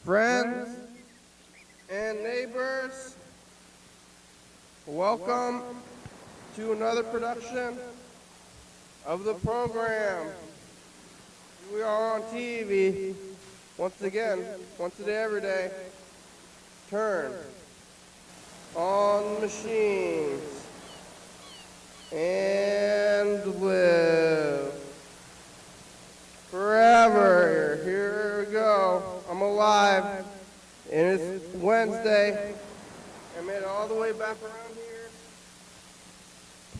Friends and neighbors, welcome to another production of the program. We are on TV once again, once a day, every day. Turn on the machines and live forever. Here we go. I'm alive, and it's Wednesday. I made it all the way back around here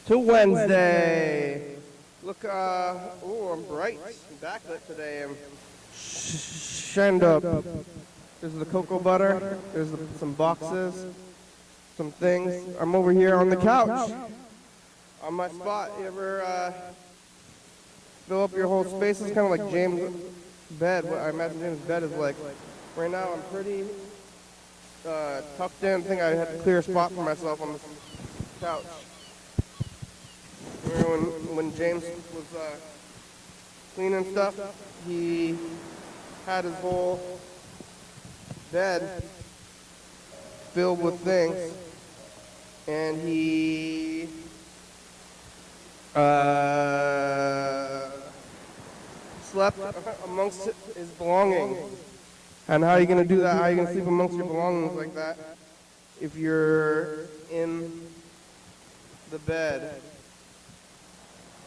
to Wednesday. Look, oh, I'm bright. I'm backlit today. I'm shined up. There's the cocoa butter. There's some boxes, some things. I'm over here on the couch, on my spot. You ever fill up your whole space? It's kind of like James' bed. What I imagine James' bed is like. Right now, I'm pretty tucked in. I think I had to clear a spot for myself on this couch. Remember when James was cleaning stuff, he had his whole bed filled with things, and he slept amongst his belongings. And how are you going to do that? How are you going to sleep amongst your belongings like that if you're in the bed?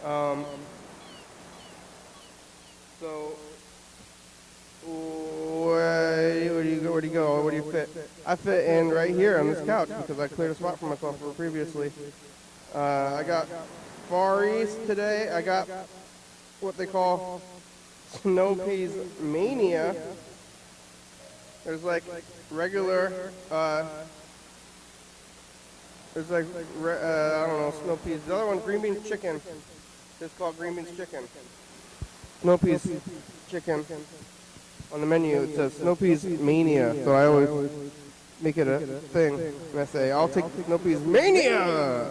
So, where do you go? Where do you fit? I fit in right here on this couch because I cleared a spot for myself previously. I got Far East today. I got what they call Snow Peas Mania. There's like regular, there's like, I don't know, snow peas. The other one, green beans chicken. It's called green beans chicken. Snow peas chicken. On the menu, it says Snow Peas Mania. So I always make it a thing. And I say, I'll take Snow Peas Mania!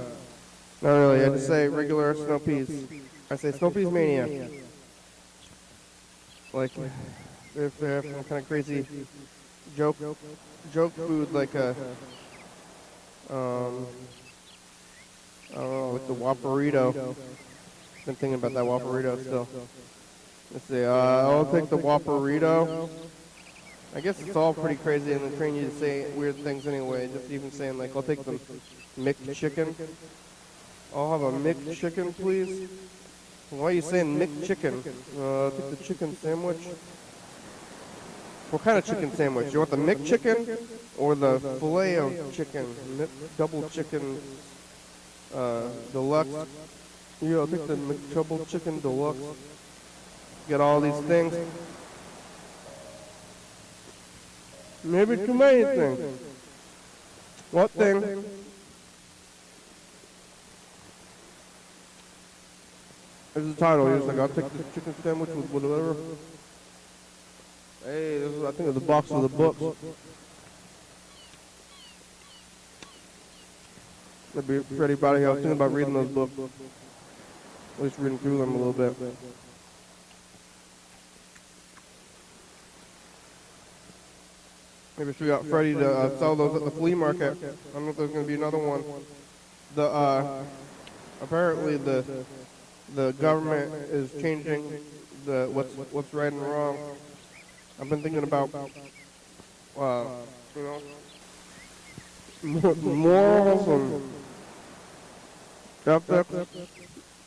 Not really, I just say regular snow peas. I say Snow Peas Mania. Like, if they have some kind of crazy joke food like a I don't know, like the Whopperito. Been thinking about that Whopperito still. Let's see, I'll take the Whopperito. I guess it's all pretty crazy and they train you to say weird things anyway. Just even saying like, I'll take the McChicken. I'll have a McChicken, please. Why are you saying McChicken? I'll take the chicken sandwich. What kind of chicken sandwich? You want the McChicken or the filet of chicken? Double chicken deluxe. Yeah, I'll take the McDouble chicken deluxe. Get all these things. Maybe too many things. What thing? This is the title. He's like, I'll take the chicken sandwich with whatever. Hey, this is, I think it's the box of the books. Maybe pretty about here. I was thinking about reading those books. At least reading through them a little bit. Maybe we got Freddie to sell those at the flea market. I don't know if there's going to be another one. The apparently the government is changing the what's right and wrong. I've been thinking about, you know, morals and ethics,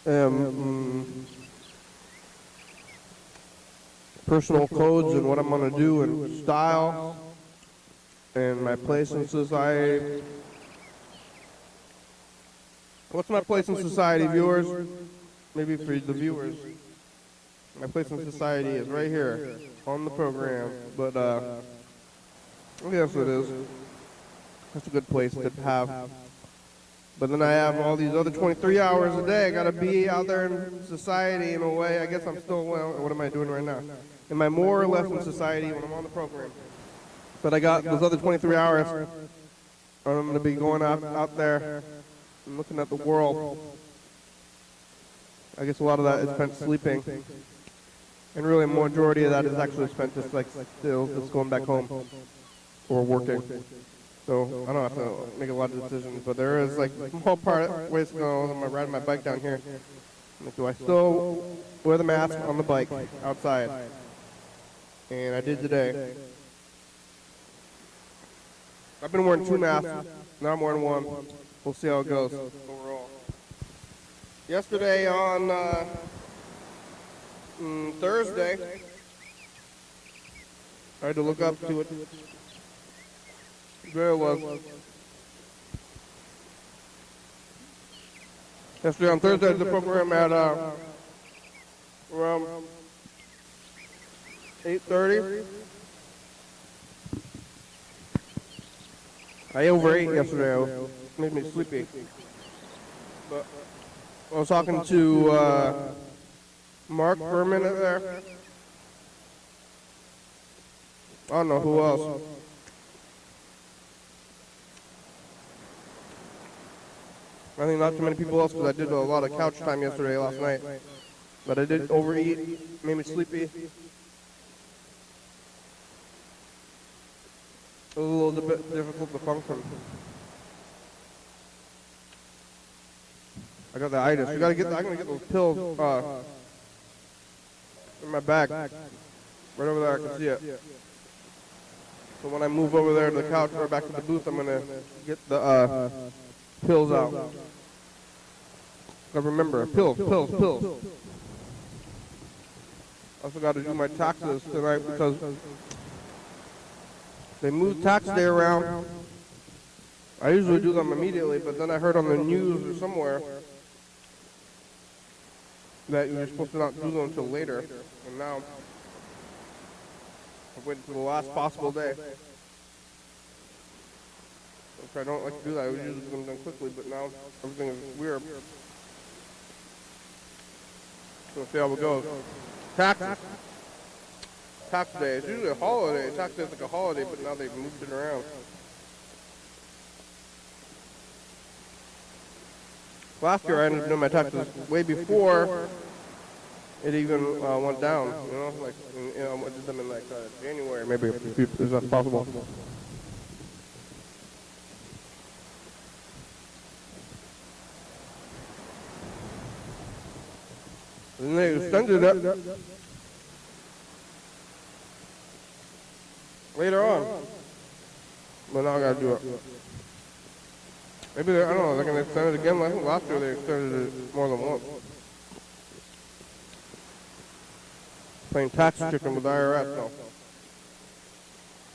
and personal codes and what I'm going to do and style and my place in society. What's my place in society, viewers? Maybe for the viewers. My place in society is right here on the program, but yes it is. That's a good place to have. But then I have all these other 23 hours a day. I gotta be out there in society in a way. I guess I'm still, well, what am I doing right now? Am I more or less in society when I'm on the program? But I got those other 23 hours. I'm gonna be going out there and looking at the world. I guess a lot of that is spent sleeping. And really, a majority of that is actually spent just like still just going back home or working. So I don't have to make a lot of decisions, but there is like a small part ways to go. I'm riding my bike down here. Like, do I still wear the mask on the bike outside? And I did today. I've been wearing 2 masks. Now I'm wearing 1. We'll see how it goes overall. Yesterday on Thursday, I had to look up to it. There it was. Yesterday on Thursday, I did the program at around 8:30. I overate yesterday. It made me sleepy. But I was talking to Mark for a minute there. I don't know who else. I think not too many people else because I did a lot of couch time yesterday, last night. But I did overeat, made me sleepy. It was a little bit difficult to function. I got the itis. I'm gonna get those pills in my bag. Right over there, I can see it. So when I move over there to the couch or back to the booth, I'm gonna get the pills out. I remember, pills. I also got to do my taxes tonight because they moved tax day around. I usually do them immediately, but then I heard on the news or somewhere that you're supposed to not do them until later. And now I'm waiting for the last possible day. Which I don't like to do that. I would usually do them done quickly, but now everything is weird. So we'll see how it goes. Taxes. Tax day. It's usually a holiday. Tax day is like a holiday, but now they've moved it around. Last year I ended up doing my taxes way before it even went down. You know, like I did them in like January, maybe if that's possible. And they extended it later on. But now I gotta do it. Maybe I don't know, they're gonna extend it again. I think last year they extended it more than once. Playing tax chicken with the IRS now.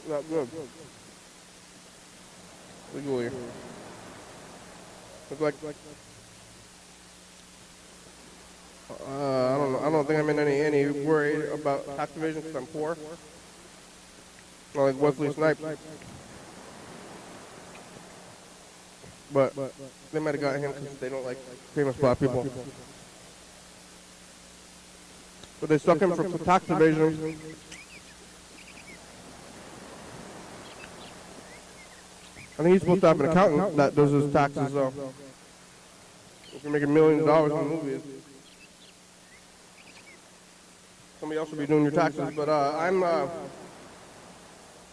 Not good. Legally. It's like I don't think I'm in any worry about tax evasion because I'm poor. Not like Wesley Snipes. But they might have got him because they don't like famous black people. But they stuck him for tax evasion. I think he's supposed to have an accountant that does his taxes though. If you're making millions of dollars in movies. Somebody else should be doing your taxes, but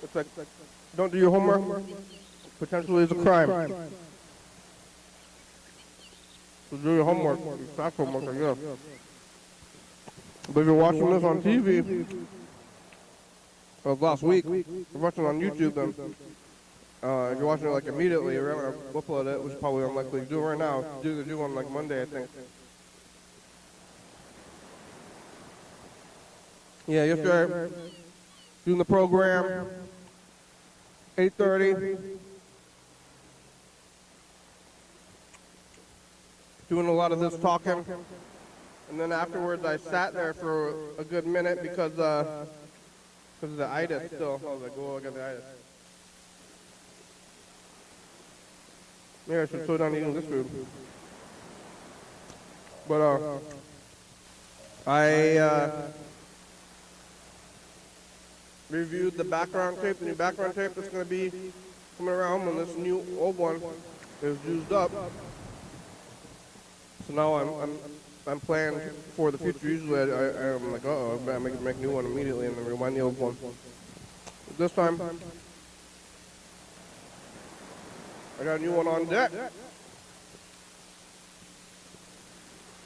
it's like, don't do your homework, potentially is a crime. So do your homework, your tax homework, I guess. But if you're watching this on TV, last week, if you're watching it on YouTube, then if you're watching it like immediately, or when I upload it, which is probably unlikely to do right now, do on like Monday, I think. Yeah, yesterday, doing the program, 8:30, doing a lot of this talking, and then afterwards I sat there for a good minute because of the itis still. I was like, oh, I got the itis. Maybe I should slow down eating this food. But I reviewed the background tape, the new background tape that's going to be coming around when this new old one is used up. So now I'm planning for the future. Usually I'm like, uh-oh, I better make a new one immediately and then rewind the old one. But this time, I got a new one on deck.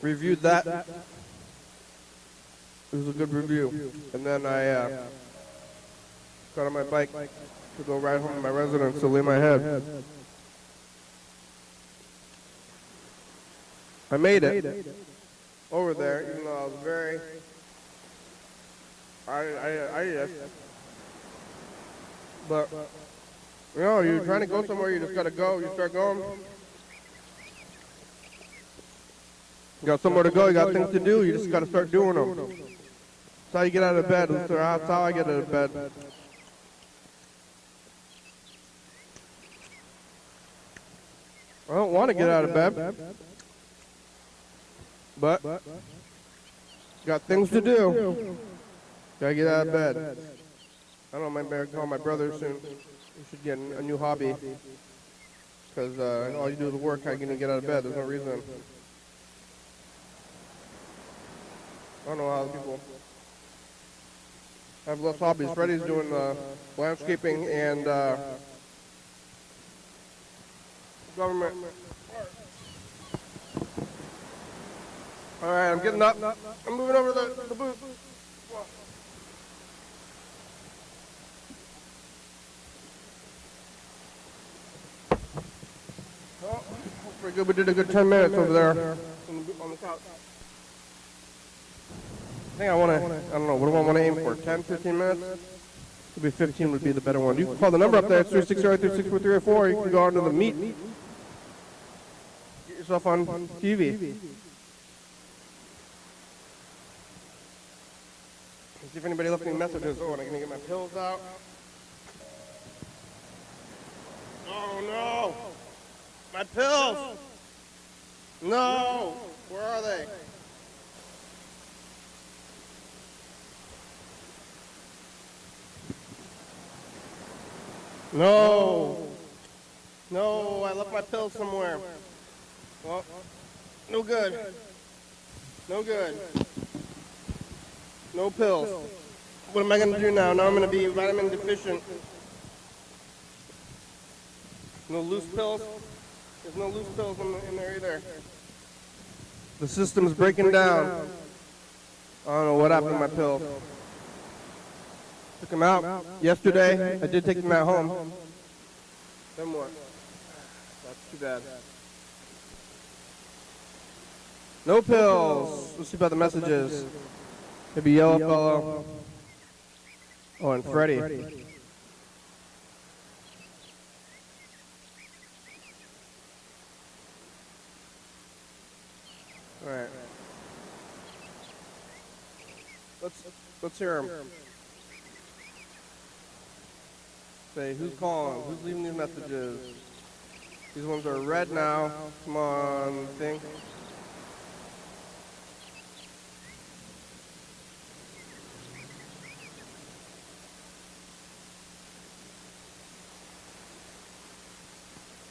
Reviewed that. It was a good review. And then I got on my bike to go ride home to my residence to lay my head. I made it over there, even though I was very, but, you know, you're trying to go somewhere, you just gotta go, you start going. You got somewhere to go, you got things to do, you just gotta start doing them. That's how you get out of bed, that's how I get out of bed. I don't want to get out of bed, but got things to do. Gotta get out of bed. I don't know, I might call my brother soon. We should get a new hobby. Because all you do is work, how you gonna get out of bed? There's no reason. I don't know how people have less hobbies. Freddie's doing landscaping and government. All right, I'm getting up. I'm moving over to the booth. Oh, pretty good. We did a good 10 minutes over there on the couch. I think I don't know, what do I want to aim for? 10, 15 minutes? Maybe 15 would be the better one. You can call the number up there. It's 360-364-304. You can go on to the meet. Get yourself on TV. See if anybody left any messages. Oh, and I'm going to get my pills out. Oh, no. My pills. No. Where are they? No. No, I left my pills somewhere. Well, no good. No good. No pills. What am I going to do now? Now I'm going to be vitamin deficient. No loose pills? There's no loose pills in there either. The system's breaking down. I don't know what happened to my pills. Took them out yesterday. I did take them at home. Then what? That's too bad. No pills. Let's see about the messages. Maybe Yellow Fellow. Oh, and Freddie. All right. Let's hear him. Say, who's calling? Who's leaving these messages? These ones are red now. Come on, thing.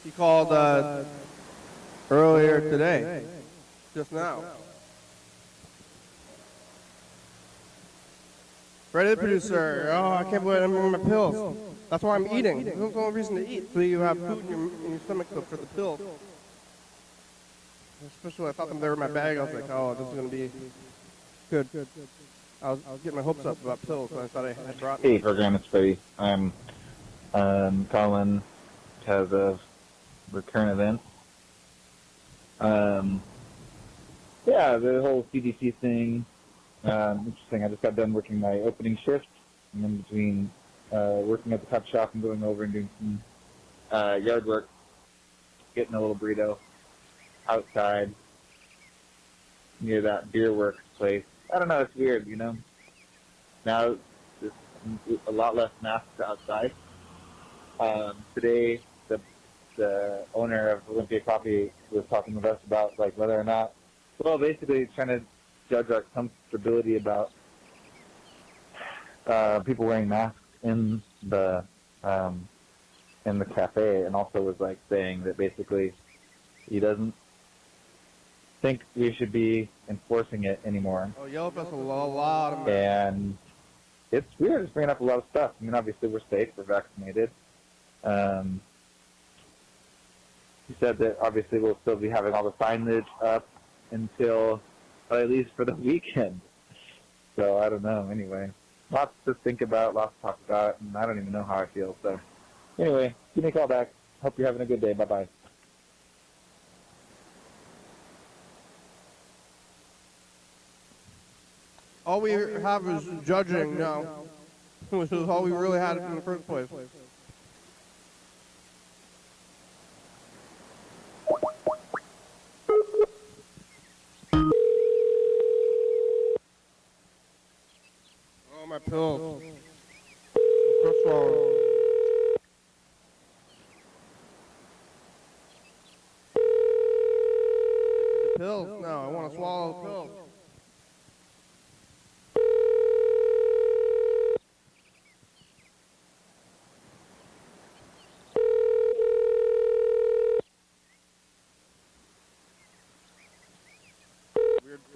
He called earlier today, just now. Freddie the producer. Oh, I can't believe I'm on my pills. That's why I'm eating. There's no reason to eat. So you have food in your stomach for the pills. Especially I thought they were in my bag. I was like, oh, this is going to be good. I was getting my hopes up about pills, so I thought I had brought them. Hey, program, it's Freddie. I'm calling because of the current events. Yeah, the whole CDC thing. Interesting. I just got done working my opening shift, and in between working at the pet shop and going over and doing some yard work, getting a little burrito outside near that beer works place. I don't know, it's weird, you know. Now there's a lot less masks outside. Today, the owner of Olympia Coffee was talking with us about like whether or not, well, basically trying to judge our comfortability about people wearing masks in the cafe, and also was like saying that basically he doesn't think we should be enforcing it anymore. Oh, Yelp has a lot of. And it's weird. It's bringing up a lot of stuff. I mean, obviously we're safe. We're vaccinated. He said that obviously we'll still be having all the signage up until, at least for the weekend. So I don't know. Anyway, lots to think about, lots to talk about, and I don't even know how I feel. So anyway, give me a call back. Hope you're having a good day. Bye-bye. All we have is judging now, which is all we really had in the first place. Oh, my pills. What's wrong? Pills? No, I want to swallow the pills.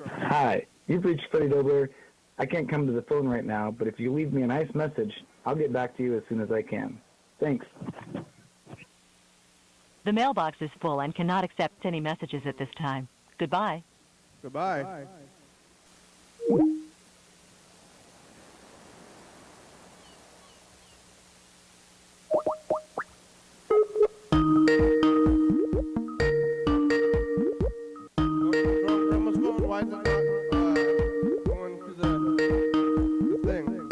Hi, you've reached Freddie Dobler. I can't come to the phone right now, but if you leave me a nice message, I'll get back to you as soon as I can. Thanks. The mailbox is full and cannot accept any messages at this time. Goodbye. Goodbye. Why is it not going to the thing? Like,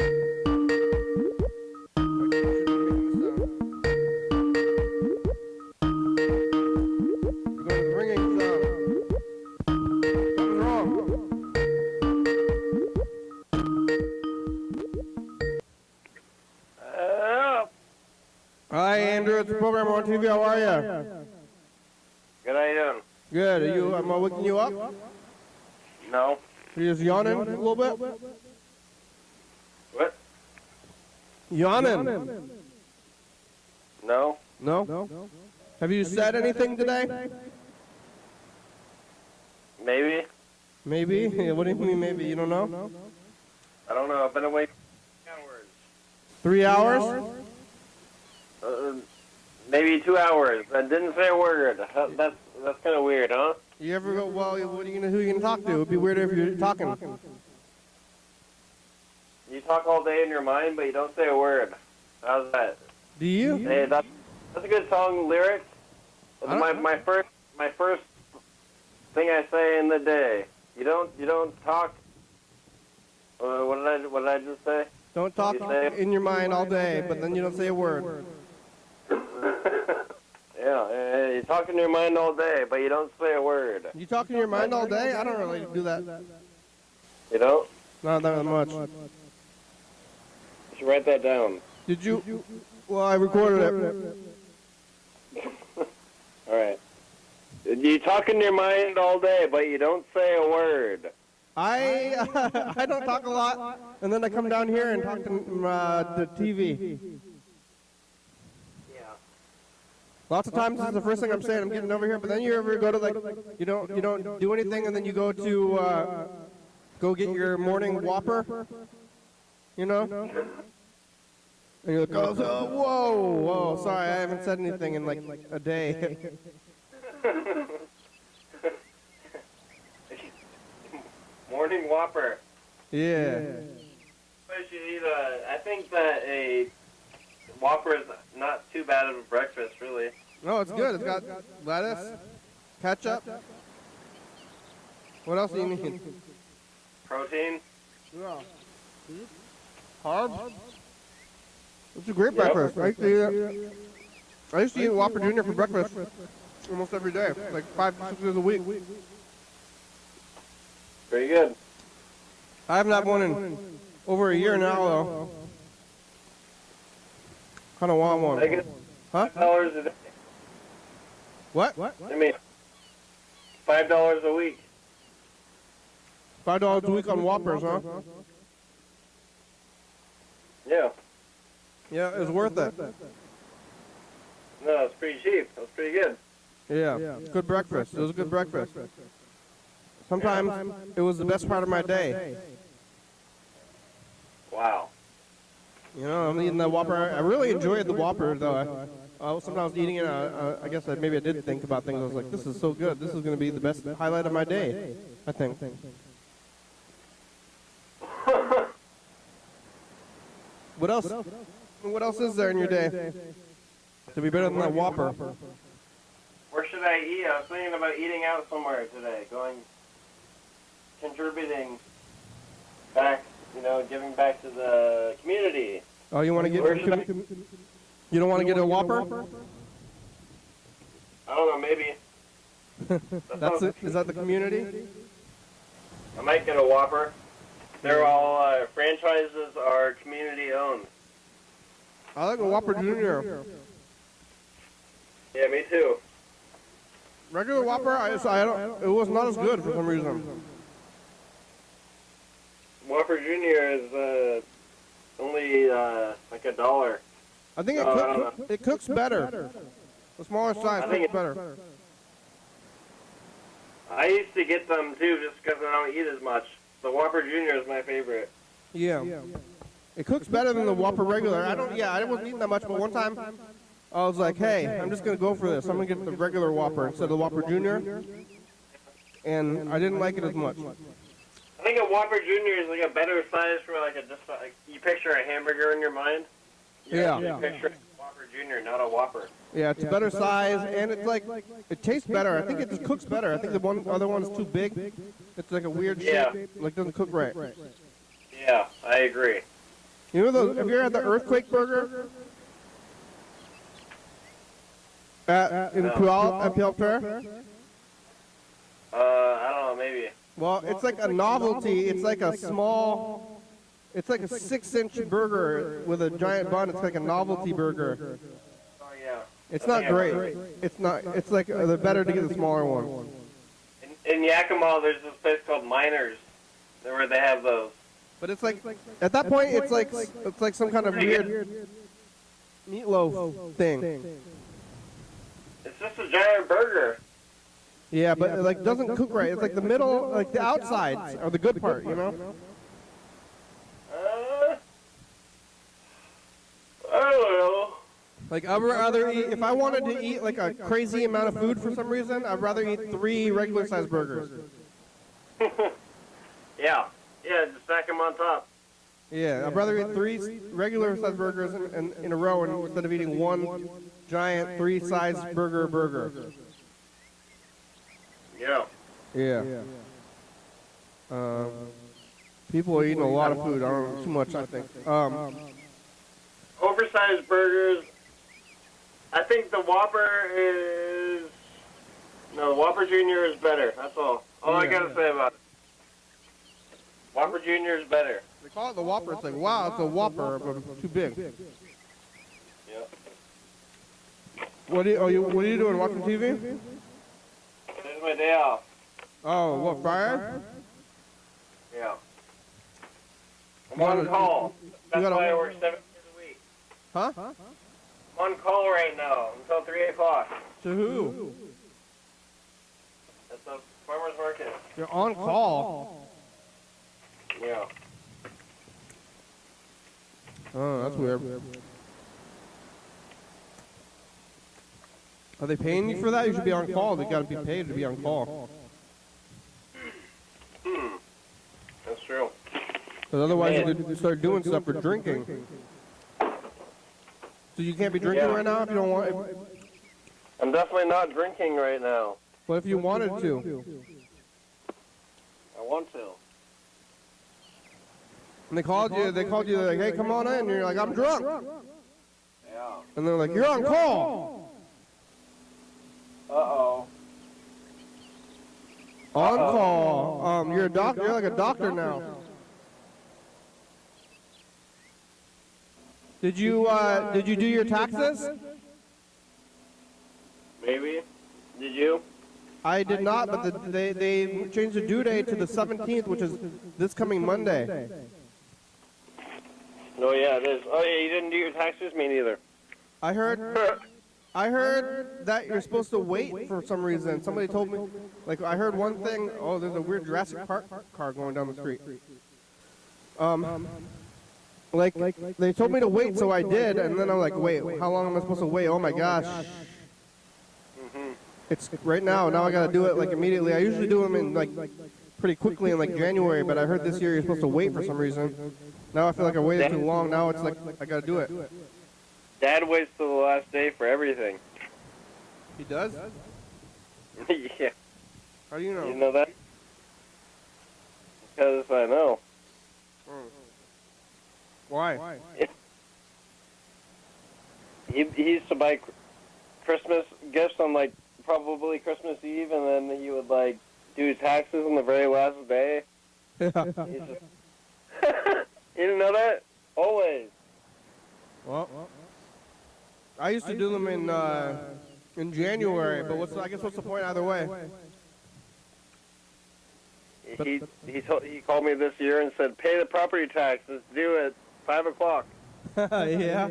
it should be making the sound. You're going to the ringing sound. Something's wrong. Hi, Andrew. It's the program on TV. How are you? Good, how you doing? Good. Are you? Am I waking you up? No. You just yawning a little bit? What? Yawning? No. No? Have you said anything today? Maybe. Maybe? What do you mean maybe? You don't know? I don't know. I've been awake 3 hours? Maybe 2 hours. I didn't say a word. That's kind of weird, huh? You ever go, well, what are you gonna, who are you going to talk to? It would be weirder if you're talking. You talk all day in your mind, but you don't say a word. How's that? Do you? Hey, that's a good song lyric. My first thing I say in the day. You don't talk. What did I just say? Don't talk in your mind all day, but then you don't say a word. Yeah, you talk in your mind all day, but you don't say a word. You talk in your mind all day? I don't really do that. You don't? Not that much. You should write that down. Did you? Well, I recorded it. All right. You talk in your mind all day, but you don't say a word. I don't talk a lot, and then I come down here and talk to the TV. Lots of times this is the first thing I'm saying. I'm getting over here, but then you ever go to you don't do anything, and then you go to go get your morning Whopper, you know, and you're like, oh, whoa, sorry, I haven't said anything in like a day. Morning Whopper. Yeah. I think that a Whopper is not too bad of a breakfast, really. No, it's good. It's got lettuce, ketchup. What else do you need? Protein. Yeah. Carbs. It's a great breakfast. I used to eat Whopper Jr. for breakfast almost every day, like 5 to 6 days a week. Very good. I haven't had one in over a year now, though. Kind of want one. Huh? $5 a day. What? I mean, $5 a week. $5 a week on Whoppers, huh? Yeah. Yeah, it's worth it. No, it's pretty cheap. That's pretty good. Yeah, good breakfast. It was a good breakfast. Sometimes it was the best part of my day. Wow. You know, I'm eating the Whopper. I really enjoyed the Whopper, though. Sometimes I was eating it, I guess maybe I did think about things. I was like, this is so good. This is going to be the best highlight of my day, I think. What else? What else is there in your day to be better than that Whopper? Where should I eat? I was thinking about eating out somewhere today, contributing back, giving back to the community. Oh, you want to get? You don't want to get a Whopper? I don't know, maybe. That's it. Is that the community? I might get a Whopper. They're all franchises are community owned. I like a Whopper Junior. Yeah, me too. Regular Whopper, it was not as good for some reason. Whopper Junior is only like $1. I think it cooks better. The smaller size cooks better. I used to get them too just because I don't eat as much. The Whopper Junior is my favorite. Yeah. It cooks better than the Whopper regular. I wasn't eating that much, but one time I was like, hey, I'm just going to go for this. I'm going to get the regular Whopper instead of the Whopper Junior. And I didn't like it as much. I think a Whopper Junior is like a better size for you picture a hamburger in your mind. You picture a Whopper Junior, not a Whopper. Yeah, it's a better size, and it's like, it tastes better. I think it just cooks better. I think the other one is too big. It's like a weird shape, like doesn't cook right. Yeah, I agree. You know, have you ever had the Earthquake Burger? In Puyallup, at Pelter? I don't know, maybe. Well, it's like a novelty. It's like a 6-inch burger with a giant bun. It's like a novelty burger. Oh, yeah. It's not great. It's not. It's like they're better to get the smaller one. In Yakima, there's this place called Miners, where they have those. But it's like, at that point, it's like some kind of weird meatloaf thing. It's just a giant burger. Yeah, but it like doesn't cook right. It's like the middle, like the outsides are the good part, you know? I don't know. Like I'd rather eat, if I wanted to eat like a crazy amount of food for some reason, I'd rather eat 3 regular sized burgers. Yeah, just stack them on top. Yeah, I'd rather eat 3 regular sized burgers in a row instead of eating one giant 3-sized burger. Yeah. Yeah. People are eating a lot of food. I don't know, too much, I think. Oversized burgers. I think the Whopper the Whopper Junior is better. That's all. All I gotta say about it. Whopper Junior is better. They call it the Whopper. It's like, wow, it's a Whopper, but too big. Yeah. What are you doing? Watching TV? This is my day off. Oh, what, Friday? Yeah. I'm on call. That's why I work 7 days a week. Huh? I'm on call right now until 3 o'clock. To who? At the farmer's market. You're on call. Yeah. Oh, that's weird. Are they paying you for that? You should be on call. They gotta be paid to be on call. That's true. Because otherwise you could start doing stuff for drinking. So you can't be drinking right now if you don't want. I'm definitely not drinking right now. But if you wanted to. I want to. And they called you, they're like, hey, come on in. And you're like, I'm drunk. Yeah. And they're like, you're on call. Uh-oh. On call. You're a doctor. You're like a doctor now. Did you do your taxes? Maybe. Did you? I did not, but they changed the due date to the 17th, which is this coming Monday. No, yeah, it is. Oh, yeah, you didn't do your taxes? Me neither. I heard I heard that you're supposed to wait for some reason. Somebody told me, like, I heard one thing. Oh, there's a weird Jurassic Park car going down the street. Like, they told me to wait, so I did, and then I'm like, wait, how long am I supposed to wait? Oh my gosh. It's right now. Now I gotta do it like immediately. I usually do them in like pretty quickly in like January, but I heard this year you're supposed to wait for some reason. Now I feel like I waited too long. Now it's like I gotta do it. Dad waits till the last day for everything. He does? Yeah. How do you know? You know that? Because I know. Why? He used to buy Christmas gifts on like probably Christmas Eve, and then he would like do taxes on the very last day. Yeah. He's just you didn't know that? Always. Well, I used to do them in January, but I guess what's the point either way? He called me this year and said, "Pay the property tax. It's due at 5 o'clock." Yeah.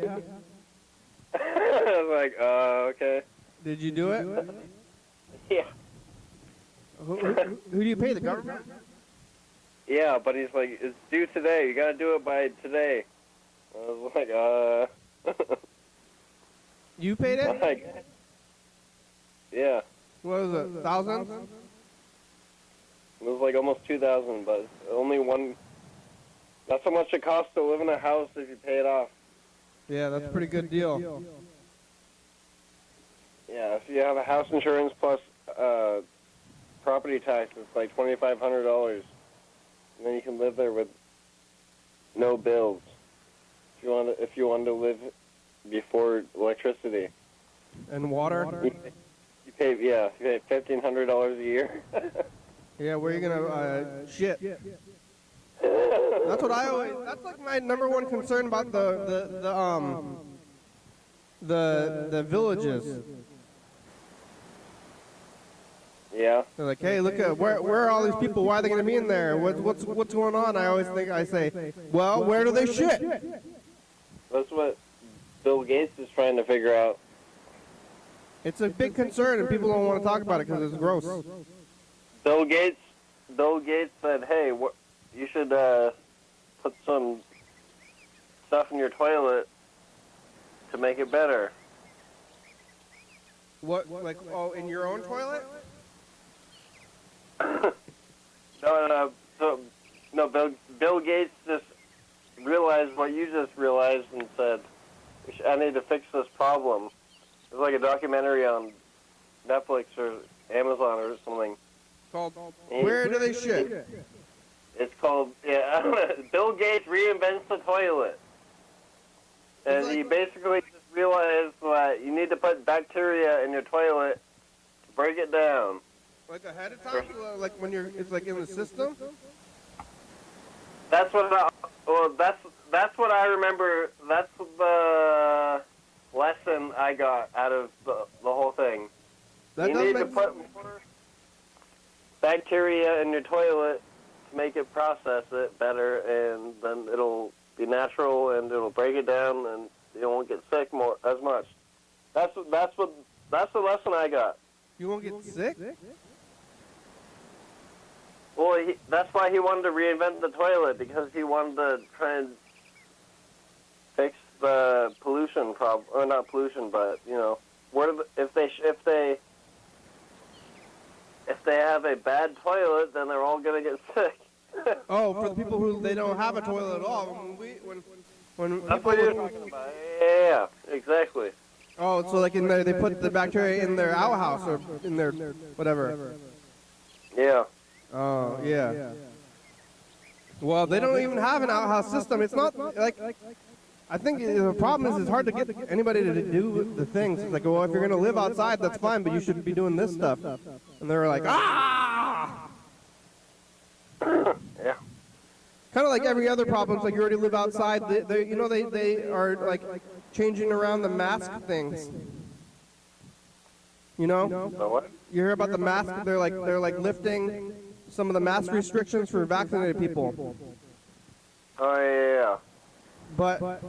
I was like, okay. Did you do it? Yeah. Who do you pay? The government? Yeah, but he's like, it's due today. You got to do it by today. I was like, You paid it? Like, yeah. What was it? Thousands? It was like almost 2,000, but only one. That's how much it costs to live in a house if you pay it off. Yeah, that's a pretty good deal. Yeah, if you have a house insurance plus property tax, it's like $2,500, and then you can live there with no bills. If you want to live before electricity And water? you pay $1,500 a year. Yeah, where are you gonna shit? That's what I always. That's like my number one concern about the villages. Yeah. They're like, hey, look at where are all these people? Why are they gonna be in there? What's going on? I say, well, where do they shit? That's what Bill Gates is trying to figure out. It's a big concern, and people don't want to talk about it because it's gross. Bill Gates said, hey, you should put some stuff in your toilet to make it better. What, like, oh, in your own toilet? No, Bill Gates just realized what you just realized and said, I need to fix this problem. It was like a documentary on Netflix or Amazon or something. Called Where Do They Shit? It's called, Bill Gates reinvents the toilet. And he basically just realized that you need to put bacteria in your toilet to break it down. Like ahead of time? Like when it's like in the system? That's what that's what I remember. That's the lesson I got out of the whole thing. You need to put more bacteria in your toilet to make it process it better, and then it'll be natural and it'll break it down, and you won't get sick as much. That's the lesson I got. You won't get sick? Well, that's why he wanted to reinvent the toilet, because he wanted to try and fix the pollution problem, or not pollution, but if they have a bad toilet, then they're all gonna get sick. Oh, for the people who they don't have a toilet at all. When that's what you're talking about. Yeah, exactly. Oh, so like they put the bacteria in their outhouse or in their whatever. Yeah. Oh, yeah. Well, they don't even have an outhouse system. It's not like, I think the problem is it's hard to get anybody to do the things. It's like, well, if you're going to live outside, that's fine, but you shouldn't be doing this stuff. And they're like, ah! Yeah. Kind of like every other problem. It's like you already live outside. They are like changing around the mask things. You know? So what? You hear about the mask? They're like lifting some of the mask restrictions for vaccinated people. Oh yeah. But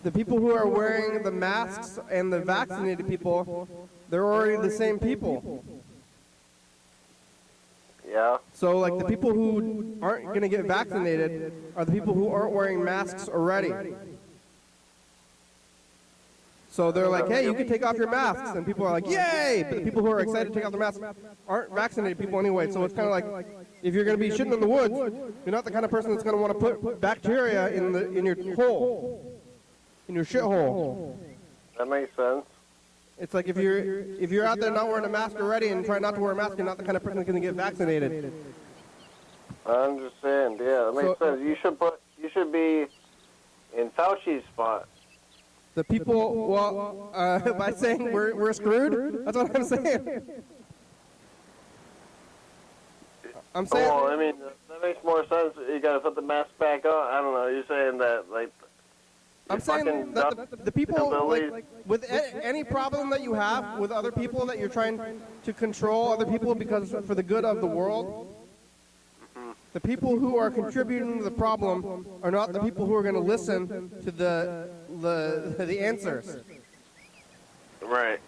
the people who are wearing the masks and the vaccinated people, they're already the same people. Yeah. So, like, the people who aren't going to get vaccinated are the people who aren't wearing masks already. So they're like, hey, you can take off your masks. And people are like, yay! But the people who are excited to take off their masks aren't vaccinated people anyway. So it's kind of like, if you're going to be shitting in the woods, you're not the kind of person that's going to want to put bacteria in your hole, in your shithole. That makes sense. It's like if you're out there not wearing a mask already and trying not to wear a mask, you're not the kind of person that's going to get vaccinated. I understand. Yeah, that makes sense. You should be in Fauci's spot. The people, well, by saying we're screwed, that's what I'm saying. I'm saying. Well, I mean, that makes more sense. You got to put the mask back on. I don't know. You're saying that, like. I'm saying that the people, like, with any problem that you have with other people, that you're trying to control other people because for the good of the world, the people who are contributing to the problem are not the people who are going to listen to the answers. Right.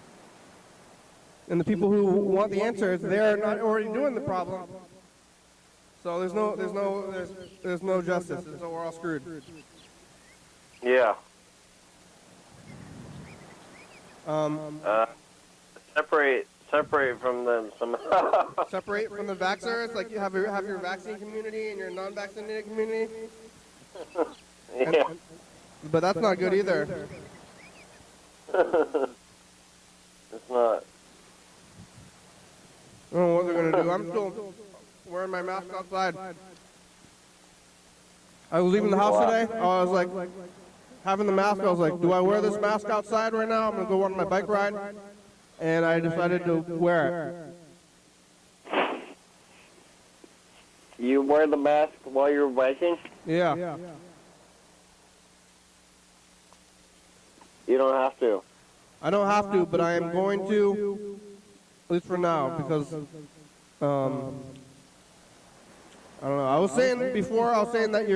And the people who want the answers, they're not already doing the problem. So there's no justice. So we're all screwed. Yeah. Separate from them somehow. Separate from the vaxxers, like you have your vaccine community and your non-vaccinated community. Yeah. But that's not good either. It's not. I don't know what they're gonna do. I'm still wearing my mask outside. I was leaving the house today. I was like, having the mask. I was like, do I wear this mask outside right now? I'm gonna go on my bike ride, and I decided to wear it. You wear the mask while you're biking? Yeah. You don't have to. I don't have to, but I am going to, at least for now, because I don't know. I was saying that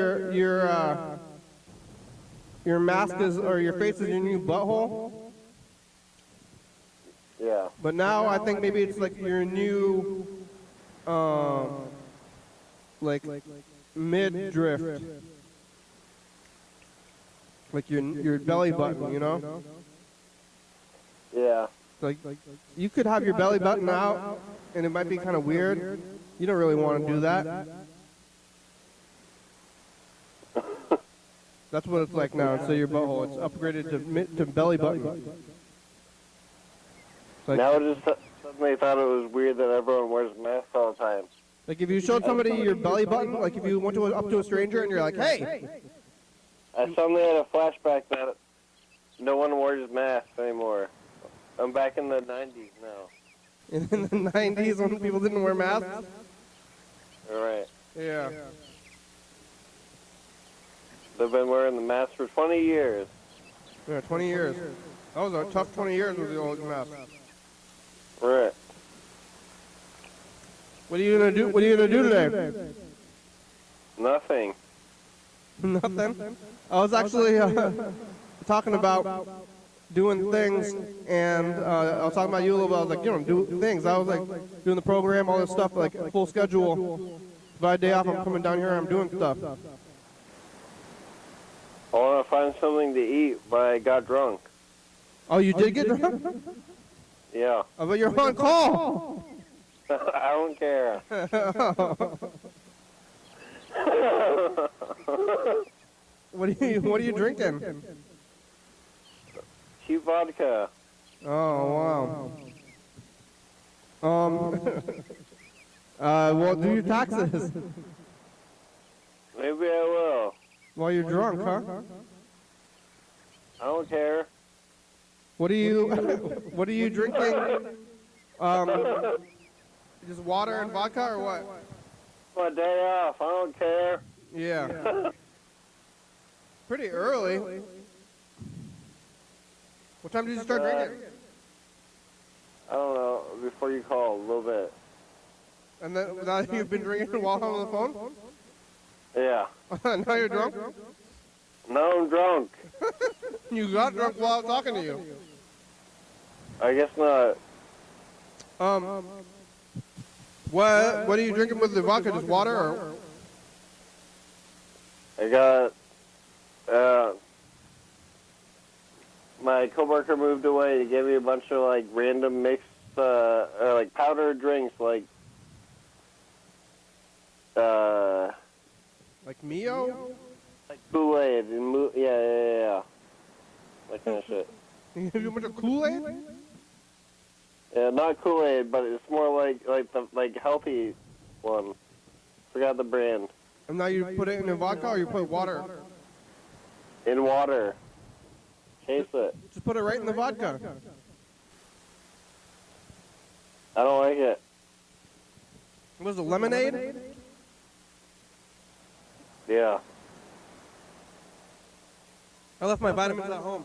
your mask is, or your face is your new butthole. Yeah. But now I think maybe it's like your new, like mid-drift. Like your belly button, you know? Yeah. Like you could have your belly button out, and it might be kind of weird. You don't really want to do that. That's what it's like now. Instead of your butthole, it's upgraded to belly button. Like, Now I just suddenly thought it was weird that everyone wears masks all the time. like if you showed somebody your belly button, like if you went up to a stranger and you're like, hey. I suddenly had a flashback that no one wears masks anymore. I'm back in the 90s now. In the 90s when people didn't wear masks? All right. Yeah. They've been wearing the mask for 20 years. Yeah, 20 years. That was a tough 20 years with the old mask. Right. What are you gonna do? What are you gonna do today? Nothing. Nothing. I was actually talking about doing things, and I was talking about you a little bit. I was like, do things. I was like doing the program, all this stuff, like full schedule. If I had a day off, I'm coming down here. I'm doing stuff. I want to find something to eat, but I got drunk. Oh, you did get drunk? Yeah. Oh, but you're on call. I don't care. What are you drinking? Cheap vodka. Oh wow. Well, do your taxes Maybe I will. while you're drunk, huh? I don't care. What are you drinking? Just water and vodka or what? My day off. I don't care. Yeah. Pretty early. What time did you start drinking? I don't know. Before you called, a little bit. And then now you've been drinking while on the phone? Yeah. Now you're drunk? No, I'm drunk. You got drunk while I was talking to you. I guess not. What are you drinking with the vodka? Just water or? I got, my coworker moved away. He gave me a bunch of, like, random mixed, like, powdered drinks, like, Like Mio? like Kool-Aid and yeah. That kind of shit. You give you a bunch of Kool-Aid? Yeah, not Kool-Aid, but it's more like the healthy one. Forgot the brand. And now you put it in the vodka or you put water? In water. Taste it. Just put it right in the vodka. I don't like it. Was it lemonade? Yeah. I left my vitamins at home.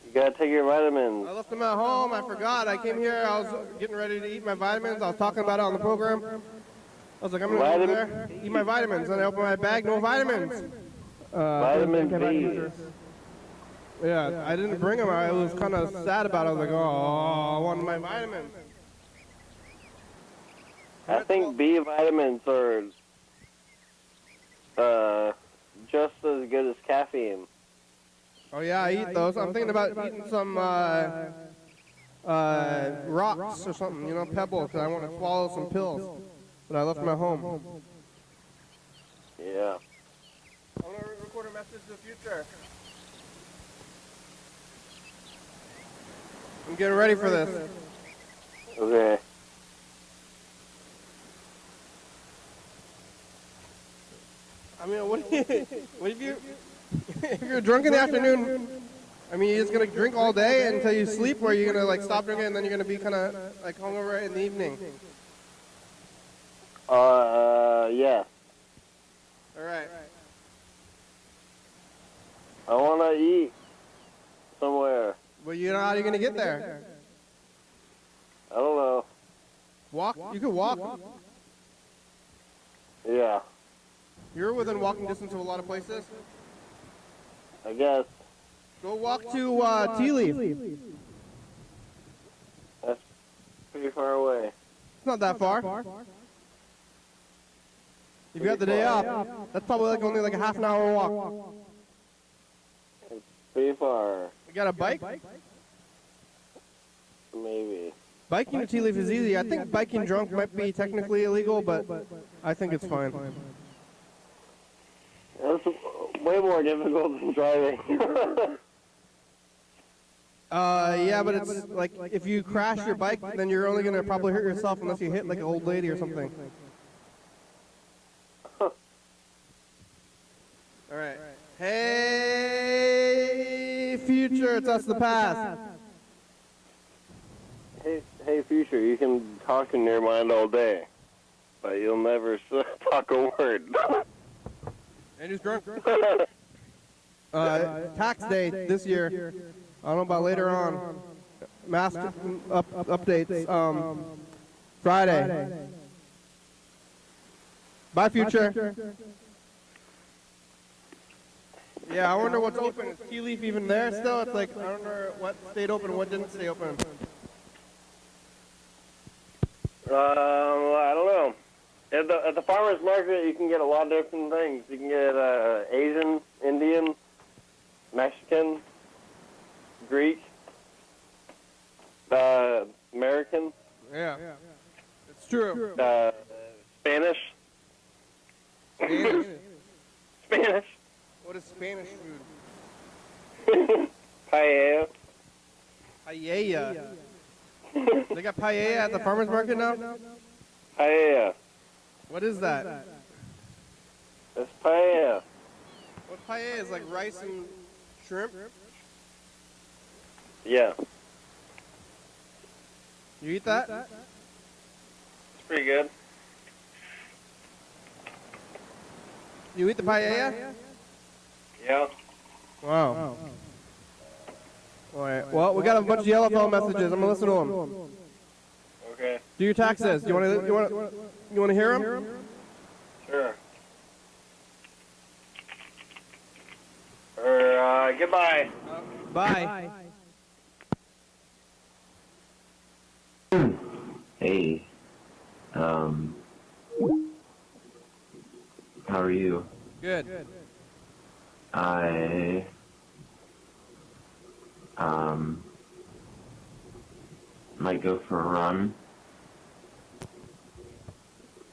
You gotta take your vitamins. I left them at home. I forgot. I came here. I was getting ready to eat my vitamins. I was talking about it on the program. I was like, I'm going to go over there, eat my vitamins. And I opened my bag, no vitamins. Vitamin B. Yeah, I didn't bring them. I was kind of sad about it. I was like, oh, I want my vitamins. I think B vitamins are just as good as caffeine. Oh, yeah, I eat those. I'm thinking about eating some rocks or something, you know, pebbles, because I want to swallow some pills. But I left them at home. Yeah. I want to record a message to the future. I'm getting ready for this. Okay. I mean, what if you, if you're drunk in the afternoon, I mean, you're just going to drink all day until you sleep, or you're going to, like, stop drinking and then you're going to be kind of, like, hungover in the evening? Yeah. All right. I want to eat somewhere. Well, you know how you're going to get there? I don't know. Walk? You could walk. Yeah. You're within walking distance of a lot of places. I guess. Go walk to Tea Leaf. That's pretty far away. It's not that far. If you got the day off, that's probably like only like a half an hour walk. It's pretty far. You got a bike? Maybe. Biking to Tea Leaf is easy. I think biking drunk might be technically illegal, but I think it's fine. That's way more difficult than driving. Yeah, but it's like if you crash your bike, then you're only gonna probably hurt yourself unless you hit like an old lady or something. All right. Hey, future, it's us the past. Hey, future, you can talk in your mind all day, but you'll never talk a word. And who's drunk? Tax day this year. I don't know about later on. Mass updates. Friday. Bye, future. Yeah, I wonder what's open. Is Tea Leaf even there still? It's like, I don't know what stayed open and what didn't stay open. I don't know. At the farmer's market, you can get a lot of different things. You can get Asian, Indian, Mexican, Greek, American. Yeah, it's true. Spanish. Spanish. Spanish. What is Spanish food? Paella. Paella. They got paella at the farmer's market now? Paella. What is that? It's paella. What paella is like rice and shrimp? Yeah. You eat that? It's pretty good. You eat the paella? Yeah. Wow. All right. Well, we got a bunch of yellow phone messages. I'm gonna listen to them. Okay. Do your taxes. Do you want to? You want to hear them? Sure. All right. Hey, future. It's us the past. Hey, future, you can talk in your mind all day, but you'll never talk a word. All right. Well, we got a bunch of yellow phone messages. I'm gonna listen to them. Do your taxes. Do you want to? You want to hear them? Sure. goodbye. Bye. Hey, how are you? Good. I, might go for a run.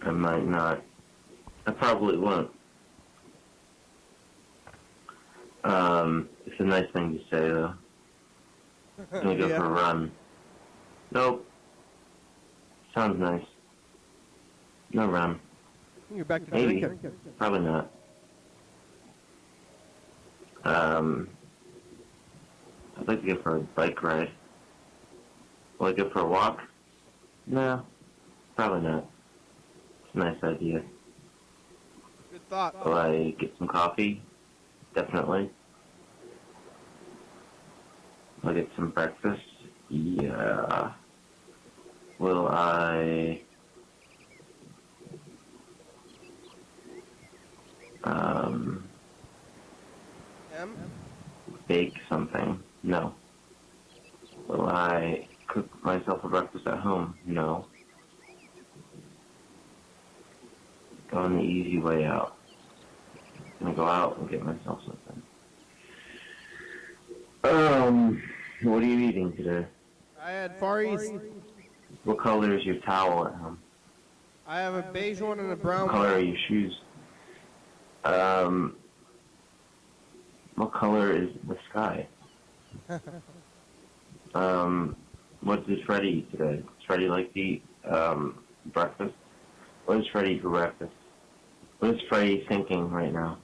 I might not. I probably won't. It's a nice thing to say, though. I'm gonna go Yeah. for a run. Nope. Sounds nice. No run. You're back to Maybe. drinking. Probably not. I'd like to go for a bike ride. Will I go for a walk? No. Probably not. It's a nice idea. Good thought. Will I get some coffee? Definitely. Will I get some breakfast? Yeah. Will I M? bake something? No. Will I cook myself a breakfast at home? No. Going the easy way out. I'm gonna go out and get myself something. What are you eating today? I had Far East. What color is your towel at home? I have a beige one and a brown What color are one. your shoes? What color is the sky? What does Freddie eat today? Does Freddie like to eat breakfast? What does Freddie eat for breakfast? What is Freddie thinking right now?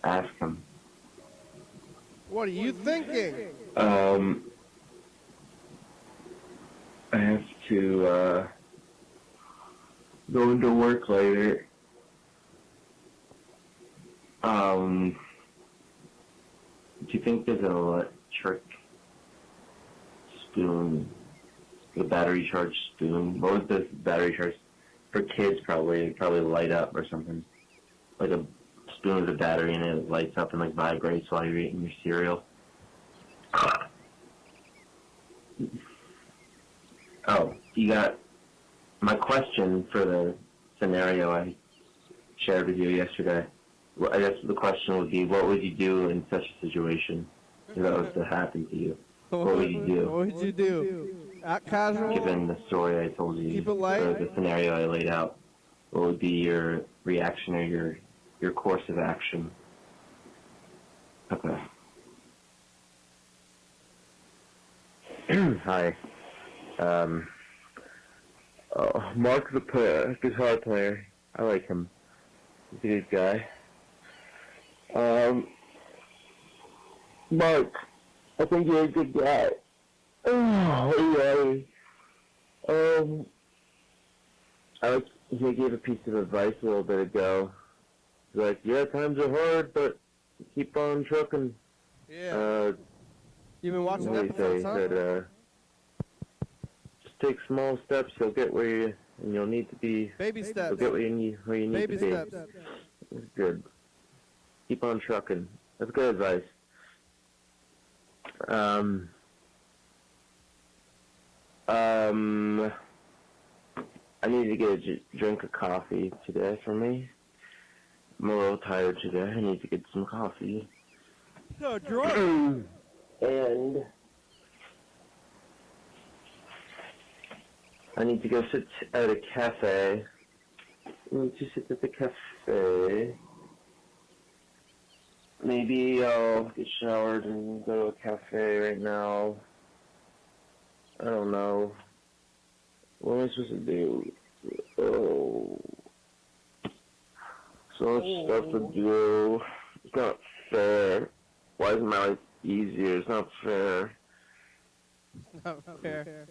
Ask him. What are you thinking? I have to go into work later. Do you think there's an electric spoon, a battery charged spoon? What was the battery charged for kids? Probably light up or something. Like a spoon with a battery in it, it lights up and like vibrates while you're eating your cereal. Oh, you got my question for the scenario I shared with you yesterday. Well, I guess the question would be, what would you do in such a situation if that was to happen to you? What would you do? What would you do? Act casual? Given the story I told you, Keep it light? or the scenario I laid out, what would be your reaction or your course of action? Okay. Hi. Mark the guitar player. I like him. He's a good guy. Mark, I think you're a good guy. He gave a piece of advice a little bit ago. He's like, yeah, times are hard, but keep on trucking. Yeah. You've been watching What do you episodes, say? huh? That, just take small steps, you'll get where you'll need to be. Baby steps. You'll get where you need Baby to be. steps. That's good. Keep on trucking. That's good advice. I need to get a drink of coffee today for me. I'm a little tired today. I need to get some coffee. So drunk. And I need to go sit at a cafe. I need to sit at the cafe. Maybe I'll get showered and go to a cafe right now. I don't know. What am I supposed to do? Oh. So much stuff to do. It's not fair. Why isn't my life easier? It's not fair. Not fair.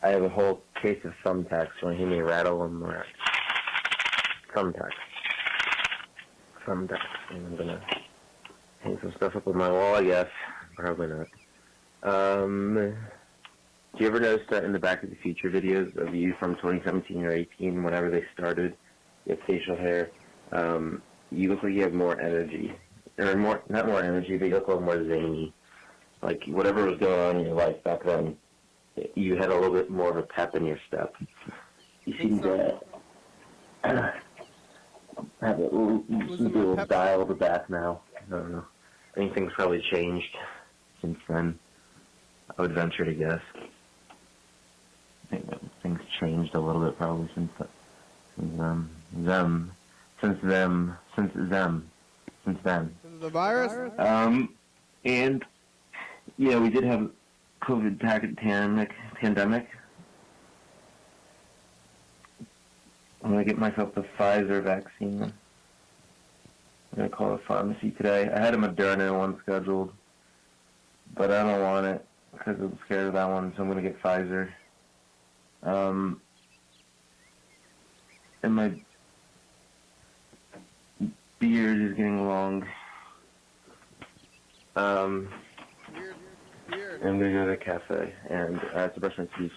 I have a whole case of thumbtacks. Want to hear me rattle them? Thumbtacks. So I'm back, and I'm gonna hang some stuff up on my wall, I guess. Probably not. Do you ever notice that in the Back to the Future videos of you from 2017 or 18, whenever they started, you have facial hair, you look like you have more energy. Or more, not more energy, but you look a little more zany. Like, whatever was going on in your life back then, you had a little bit more of a pep in your step. You seem to have a little dial at the back now. I don't know. I think things probably changed since then. I would venture to guess. I think that things changed a little bit probably since then. Since then. The virus? And yeah, we did have COVID pandemic. I'm gonna get myself the Pfizer vaccine. I'm gonna call a pharmacy today. I had a Moderna one scheduled, but I don't want it because I'm scared of that one, so I'm gonna get Pfizer. And my beard is getting long. I'm gonna go to the cafe and I have to brush my teeth.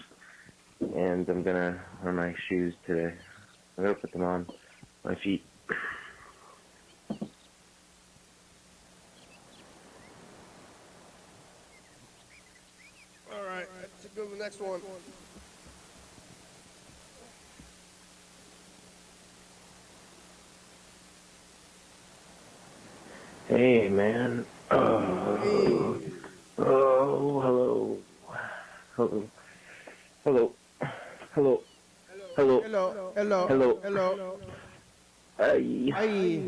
And I'm gonna wear my shoes today. I'm gonna put them on my feet. All right, let's go to the next one. Hey, man. Oh, hello. Hello. Hello. Hello. Hello. Hello. Hello. Hello. Hello. Hi.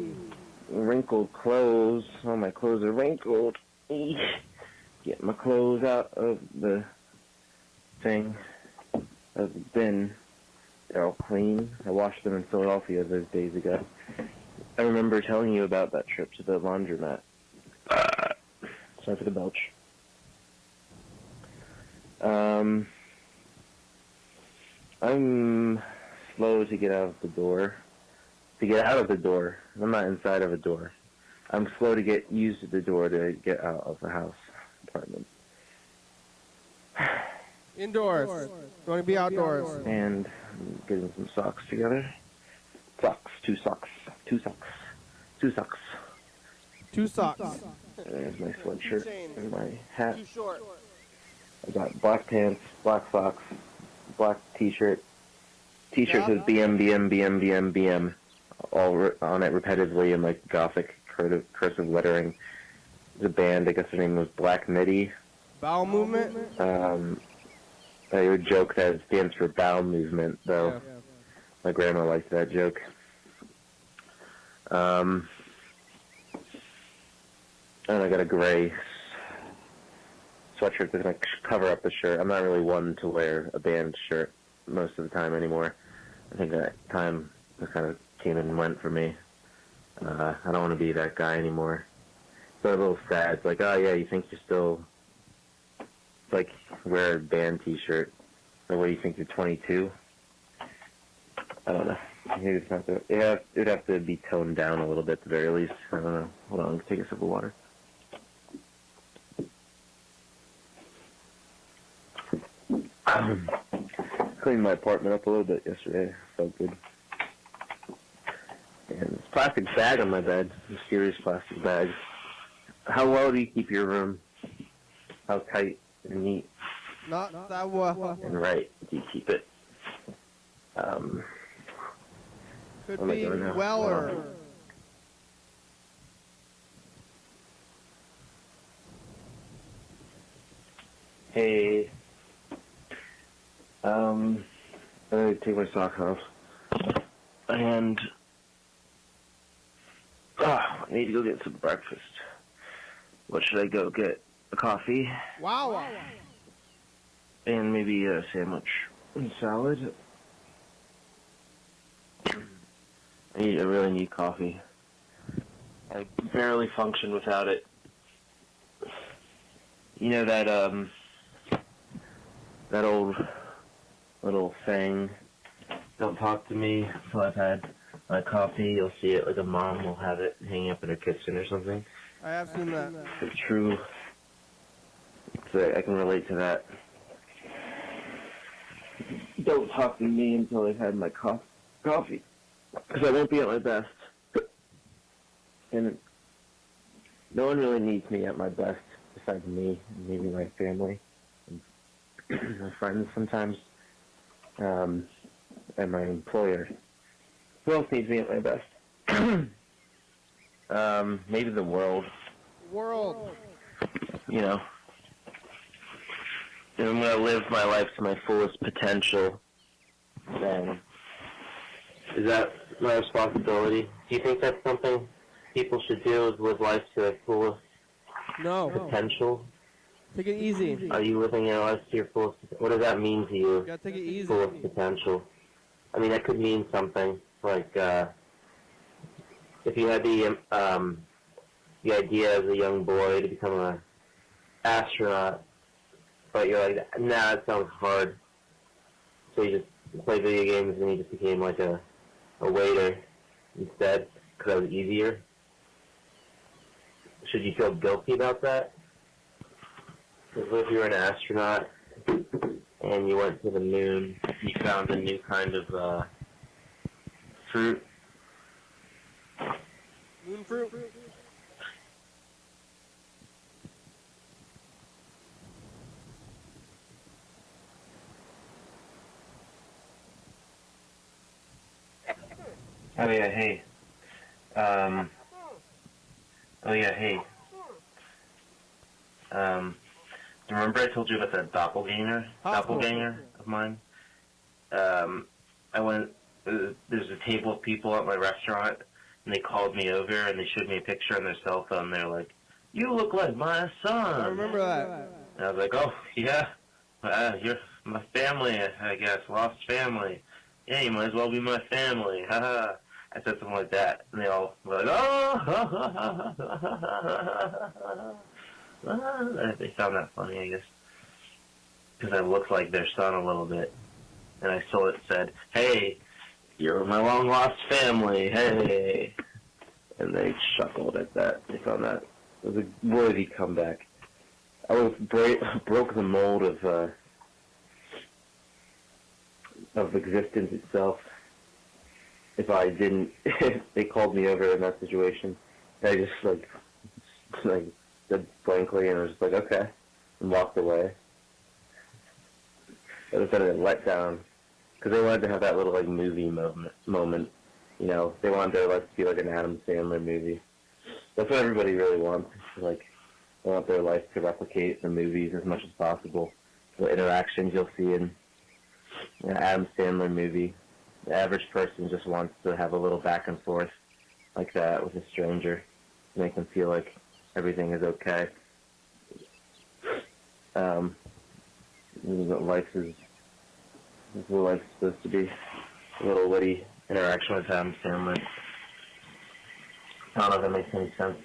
Wrinkled clothes. All my clothes are wrinkled. Get my clothes out of the thing, of the bin. They're all clean. I washed them in Philadelphia those days ago. I remember telling you about that trip to the laundromat. Sorry for the belch. I'm slow to get out of the door. To get out of the door. I'm not inside of a door. I'm slow to get used to the door to get out of the house, apartment. Indoors. You want to be outdoors. And I'm getting some socks together. Socks. Two socks. Two socks. Two socks. Two socks. There's my sweatshirt and my hat. Too short. I got black pants, black socks, black t-shirt. T-shirt says BM, all on it repetitively in like Gothic cursive lettering. The band, I guess their name was Black Midi. Bowel movement? I would joke that it stands for bowel movement, though. Yeah. My grandma liked that joke. And I got a gray sweatshirt that's going to cover up the shirt. I'm not really one to wear a band shirt most of the time anymore. I think that time just kind of came and went for me. I don't want to be that guy anymore. It's a little sad. It's like, oh yeah, you think you're still, like, wear a band t-shirt. Or what do you think, you're 22? I don't know. Maybe it's not the, it would have to be toned down a little bit at the very least. I don't know. Hold on, take a sip of water. Cleaned my apartment up a little bit yesterday. Felt good. And this plastic bag on my bed, mysterious plastic bag. How well do you keep your room? How tight and neat? Not that well. And right, do you keep it? Could be weller. Hey. I'm gonna take my socks off. And I need to go get some breakfast. What should I go get? A coffee? Wow. And maybe a sandwich and salad. I really need coffee. I barely function without it. You know that old little saying, don't talk to me until I've had my coffee, you'll see it like a mom will have it hanging up in her kitchen or something. I have seen that. It's true. So I can relate to that. Don't talk to me until I've had my coffee, because I won't be at my best. And no one really needs me at my best besides me and maybe my family and my friends sometimes, and my employer. Who else needs me at my best? Maybe the world. World. You know. If I'm going to live my life to my fullest potential, then is that my responsibility? Do you think that's something people should do, is live life to their fullest potential? Take it easy. Are you living your life to your fullest? What does that mean to you? You gotta take it easy. Fullest potential. I mean, that could mean something like if you had the idea as a young boy to become an astronaut, but you're like, nah, that sounds hard. So you just play video games and you just became like a waiter instead because that was easier. Should you feel guilty about that? Because if you were an astronaut and you went to the moon, you found a new kind of fruit. Moon fruit. Oh yeah, hey. Remember I told you about that doppelganger of mine? There's a table of people at my restaurant, and they called me over, and they showed me a picture on their cell phone. They're like, "You look like my son." I remember that. And I was like, "Oh, yeah, you're my family, I guess, lost family. Yeah, you might as well be my family, haha." I said something like that, and they all were like, "Oh!" They found that funny, I guess, because I looked like their son a little bit, and I said, "Hey, you're my long-lost family, hey!" And they chuckled at that. They found that it was a worthy comeback. I was broke the mold of existence itself. If I didn't, if they called me over in that situation, I just like said blankly and was just like, okay, and walked away. It was kind of a letdown because they wanted to have that little like movie moment. You know, they wanted their life to be like an Adam Sandler movie. That's what everybody really wants. Like, they want their life to replicate the movies as much as possible. The interactions you'll see in an Adam Sandler movie. The average person just wants to have a little back and forth like that with a stranger to make them feel like everything is okay. Life is what life's supposed to be. A little witty interaction with Adam Sandler. I don't know if that makes any sense.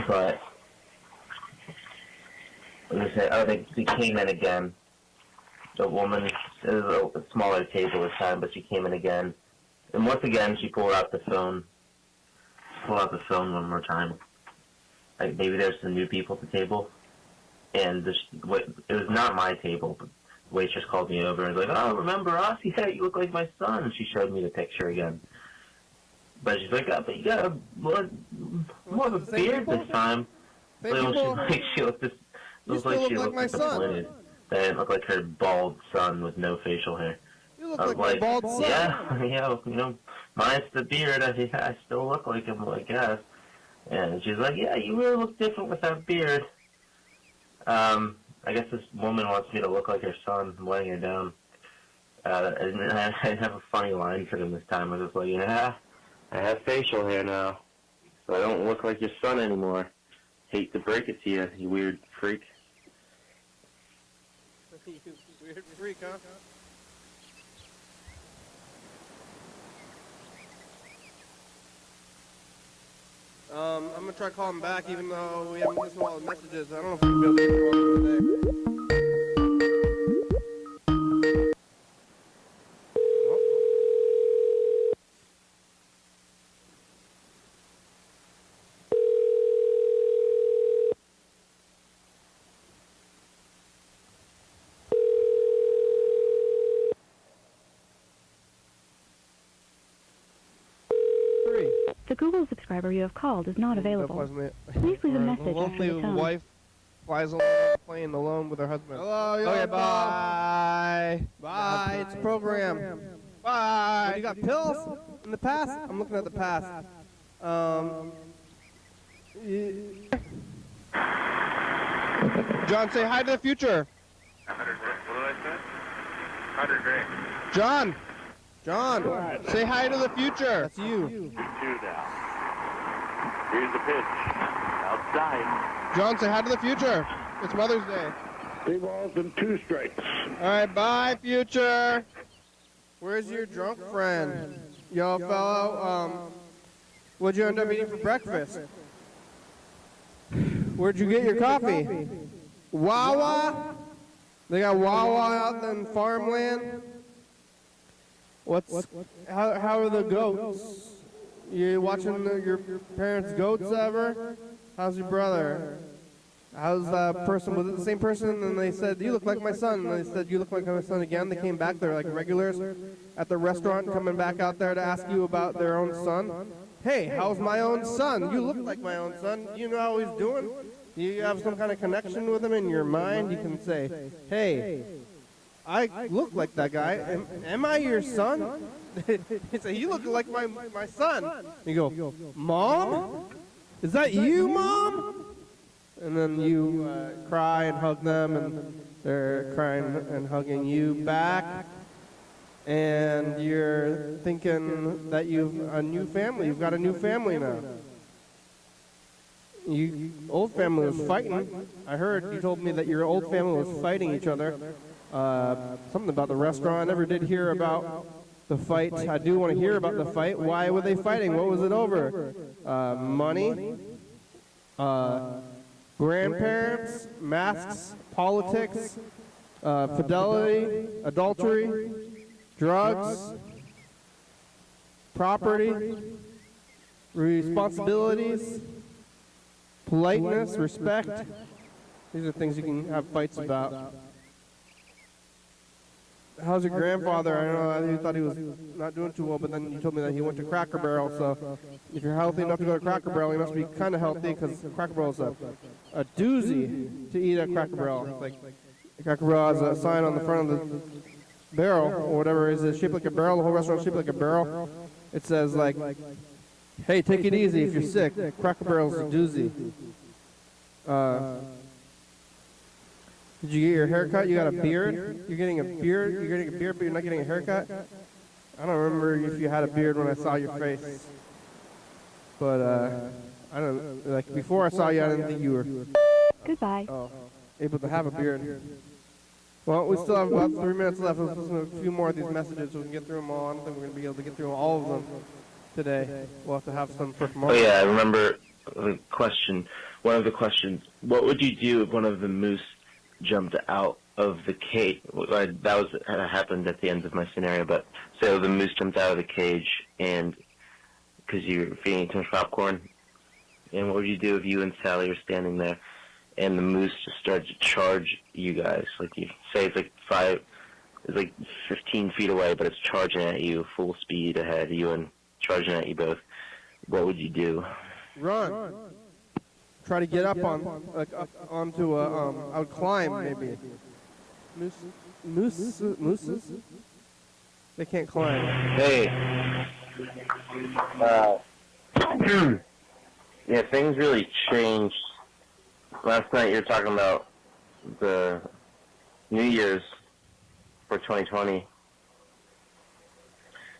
But they came in again. The woman, it was a smaller table this time, but she came in again. And once again, she pulled out the phone. One more time. Like, maybe there's some new people at the table. And it was not my table, but the waitress called me over and was like, "Oh, remember us? Yeah, you look like my son." And she showed me the picture again. But she's like, "Oh, but you got more of a beard this time." She looked like my son. That didn't look like her bald son with no facial hair. You look like my bald son. Yeah, minus the beard, I still look like him, I guess. And she's like, "Yeah, you really look different with that beard." I guess this woman wants me to look like her son. I'm letting her down. And I have a funny line for them this time. I was just like, "Yeah, I have facial hair now, so I don't look like your son anymore. Hate to break it to you, you weird freak." Weird freak, huh? I'm gonna try calling back even though we haven't listened to all the messages. I don't know if we'll be able to get through all of them today. Oh. The Google subscriber you have called is not available. That wasn't it. Please leave a message after Lonely the tone. wife flies along the plane alone with her husband. Hello, okay, bye. Bye. It's a program. Bye. What, you got pills in the past? I'm looking at the past. John, say hi to the future. 100 grand. What did I say? 100 grand. John, say hi to the future. That's you. 2-2 now. Here's the pitch. Outside. John, say hi to the future. It's Mother's Day. 3 balls and 2 strikes. All right, bye, future. Where's your drunk friend? Yo, fellow, what'd you end up eating for breakfast? Where'd you get your coffee? Wawa? They got Wawa out in farmland? How are the goats? You watching your parents' goats ever? How's your brother? How's that person? Was it the same person? And they said, you look like my son. And they said, you look like my son again. They came back. They're like regulars at the restaurant coming back out there to ask you about their own son. Hey, how's my own son? You look like my own son. You know how he's doing? You have some kind of connection with him in your mind. You can say, hey, I look like that guy. Am I your son? He said, you look like my son. You go, Mom? Is that you, Mom? And then you cry and hug them, and they're crying and hugging you back. And you're thinking that you've a new family. You've got a new family now. You old family was fighting. I heard you told me that your old family was fighting each other. Something about the restaurant. I never did hear about the fight. I do want to hear about the fight. Why were they fighting? What was it over? Money? Grandparents? Masks? Politics? Fidelity? Adultery? Drugs? Property? Responsibilities? Politeness? Respect? These are things you can have fights about. How's your grandfather? I know you thought he was not doing too well, but then you told me that he went to Cracker Barrel. So if you're healthy enough to go to Cracker Barrel, you must be kind of healthy, because Cracker Barrel is a doozy to eat at Cracker Barrel. Like Cracker Barrel has a sign on the front of the barrel or whatever it is. It's shaped like a barrel. The whole restaurant is shaped like a barrel. It says like, "Hey, take it easy if you're sick. Cracker Barrel's a doozy." Did you get your haircut? You got a beard? You're getting a beard? You're getting a beard, but you're not getting a haircut? I don't remember if you had a beard when I saw your face. But, I don't know. Like, before I saw you, I didn't think you were Goodbye. able to have a beard. Well, we still have about 3 minutes left. Let's listen to a few more of these messages so we can get through them all. I don't think we're going to be able to get through all of them today. We'll have to have some for tomorrow. Oh, yeah, I remember the question. One of the questions, what would you do if one of the moose jumped out of the cage? That happened at the end of my scenario, but so the moose jumped out of the cage, and because you were feeding too much popcorn, and what would you do if you and Sally are standing there, and the moose just started to charge you guys? Like, you say it's like 15 feet away, but it's charging at you full speed ahead of you and charging at you both. What would you do? Run. Try to get up onto a, I would climb maybe. Mooses? They can't climb. Hey. Yeah, things really changed. Last night you were talking about the New Year's for 2020.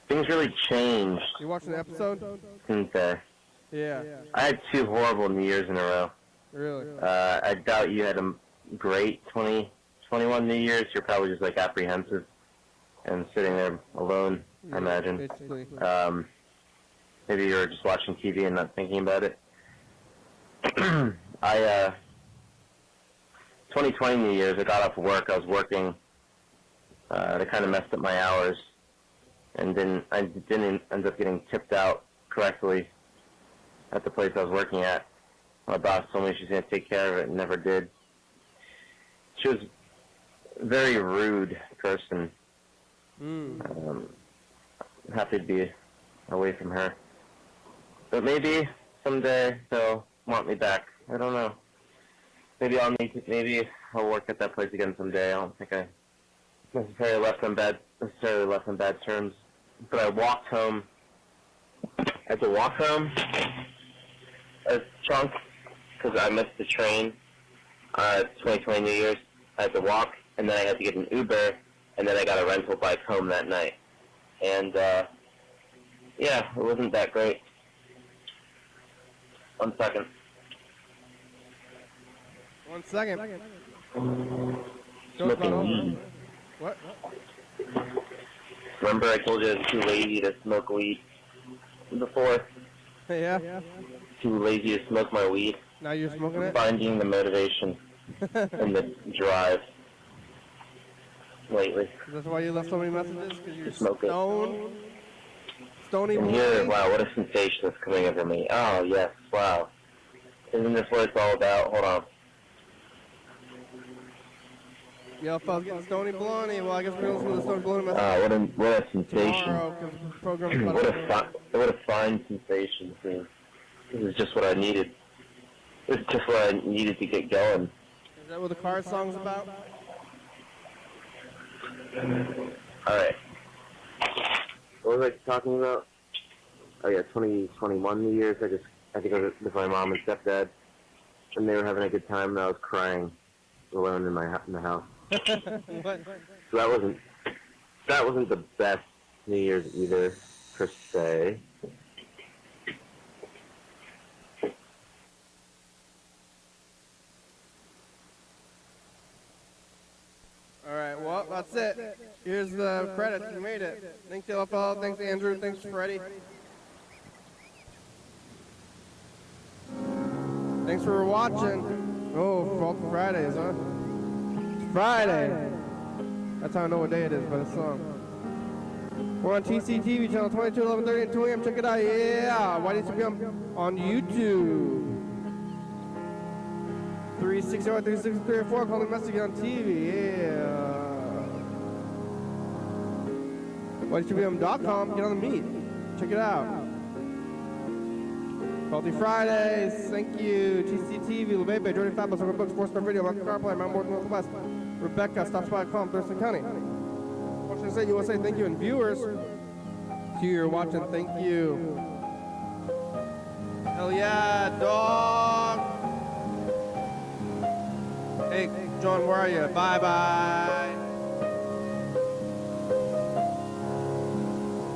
Things really changed. You watching the episode? Didn't they? Yeah. I had 2 horrible New Year's in a row. Really? I doubt you had a great 2021 New Year's. You're probably just like apprehensive and sitting there alone, I imagine. Basically. Maybe you were just watching TV and not thinking about it. 2020 New Year's, I got off work. I was working. They kind of messed up my hours, and I didn't end up getting tipped out correctly at the place I was working at. My boss told me she's going to take care of it and never did. She was a very rude person. Happy to be away from her. But maybe someday they'll want me back. I don't know. Maybe I'll work at that place again someday. I don't think I necessarily left on bad terms. But I walked home. I had to walk home a chunk because I missed the train. 2020 New Year's. I had to walk, and then I had to get an Uber, and then I got a rental bike home that night. And yeah, it wasn't that great. 1 second. 1 second. Smoking weed. What? Remember I told you I was too lazy to smoke weed before? Yeah. Too lazy to smoke my weed. Now you're smoking it? Finding the motivation and the drive lately. That's why you left so many messages? Because you're Smoke it. Stony And boy? here, wow, what a sensation that's coming over me. Oh, yes, wow. Isn't this what it's all about? Hold on. Yo, fellas, getting Stony Bloney. Well, I guess we're going to listen to the Stony Bloney message What a sensation. tomorrow, because the program's about What a fine sensation. This is just what I needed. This is just what I needed to get going. Is that what the car song's about? Alright. What was I talking about? Oh yeah, 2021 New Year's. I think I was with my mom and stepdad, and they were having a good time, and I was crying alone in the house. What? So that wasn't the best New Year's either, per se. Alright, well, that's it. Here's the credits. You made it. Thanks, Yellow Fellow. Thanks, Andrew. Thanks, Freddie. Thanks for watching. Oh, Fault Fridays, huh? It's Friday. That's how I know what day it is by the song. We're on TCTV channel 22, 11:30, and 2 a.m. Check it out. Yeah. YDHWM on YouTube. 360, 363, 4. Calling message on TV. Yeah. YDHWM.com. Get on the meet. Check it out. Faulty Fridays, thank you. TCTV, Lubebe, Jordan Fabulous, Over Books, 4-Star Video, Mark Carplay, Mount Morton Northwest, Rebecca, StopSpy.com, Thurston County. Washington State, USA, thank you. And viewers, to you're watching, thank you. Hell yeah, dog. Hey, John, where are you? Bye-bye.